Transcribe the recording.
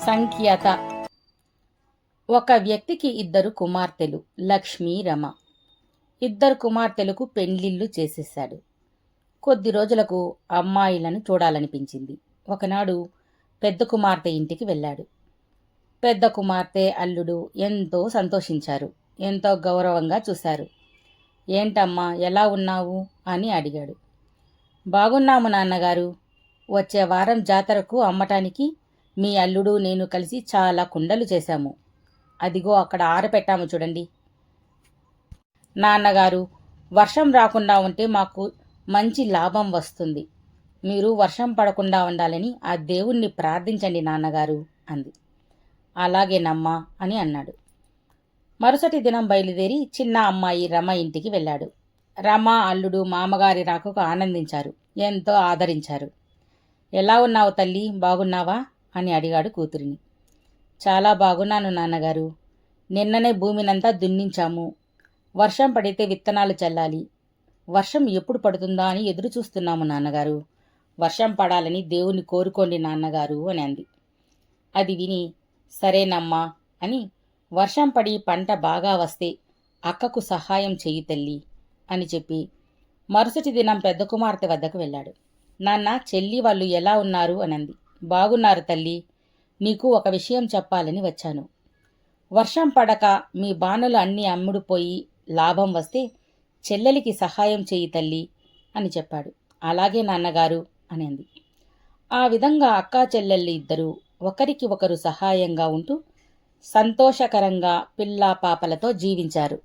సంఖ్యత. ఒక వ్యక్తికి ఇద్దరు కుమార్తెలు, లక్ష్మీ, రమ. ఇద్దరు కుమార్తెలకు పెండ్లిళ్ళు చేసేశాడు. కొద్ది రోజులకు అమ్మాయిలను చూడాలనిపించింది. ఒకనాడు పెద్ద కుమార్తె ఇంటికి వెళ్ళాడు. పెద్ద కుమార్తె, అల్లుడు ఎంతో సంతోషించారు. ఎంతో గౌరవంగా చూశారు. ఏంటమ్మా, ఎలా ఉన్నావు అని అడిగాడు. బాగున్నాము నాన్నగారు. వచ్చే వారం జాతరకు అమ్మటానికి మీ అల్లుడు నేను కలిసి చాలా కుండలు చేశాము. అదిగో అక్కడ ఆరపెట్టాము చూడండి. నాన్నగారు, వర్షం రాకుండా ఉంటే మాకు మంచి లాభం వస్తుంది. మీరు వర్షం పడకుండా ఉండాలని ఆ దేవుణ్ణి ప్రార్థించండి నాన్నగారు అంది. అలాగేనమ్మా అని అన్నాడు. మరుసటి దినం బయలుదేరి చిన్న అమ్మాయి రమ ఇంటికి వెళ్ళాడు. రమ, అల్లుడు మామగారి రాకకు ఆనందించారు. ఎంతో ఆదరించారు. ఎలా ఉన్నావు తల్లి, బాగున్నావా అని అడిగాడు కూతురిని. చాలా బాగున్నాను నాన్నగారు. నిన్ననే భూమినంతా దున్నించాము. వర్షం పడితే విత్తనాలు చల్లాలి. వర్షం ఎప్పుడు పడుతుందా అని ఎదురు చూస్తున్నాము నాన్నగారు. వర్షం పడాలని దేవుణ్ణి కోరుకోండి నాన్నగారు అని అంది. అది విని సరేనమ్మా అని వర్షం పడి పంట బాగా వస్తే అక్కకు సహాయం చెయ్యి తల్లి అని చెప్పి మరుసటి దినం పెద్ద కుమార్తె వద్దకు వెళ్ళాడు. నాన్న, చెల్లి వాళ్ళు ఎలా ఉన్నారు అనంది. బాగున్నారు తల్లి. నీకు ఒక విషయం చెప్పాలని వచ్చాను. వర్షం పడక మీ బాణలు అన్నీ అమ్ముడుపోయి లాభం వస్తే చెల్లెలికి సహాయం చెయ్యి తల్లి అని చెప్పాడు. అలాగే నాన్నగారు అని అంది. ఆ విధంగా అక్కా చెల్లెళ్ళు ఇద్దరూ ఒకరికి ఒకరు సహాయంగా ఉంటూ సంతోషకరంగా పిల్లా పాపలతో జీవించారు.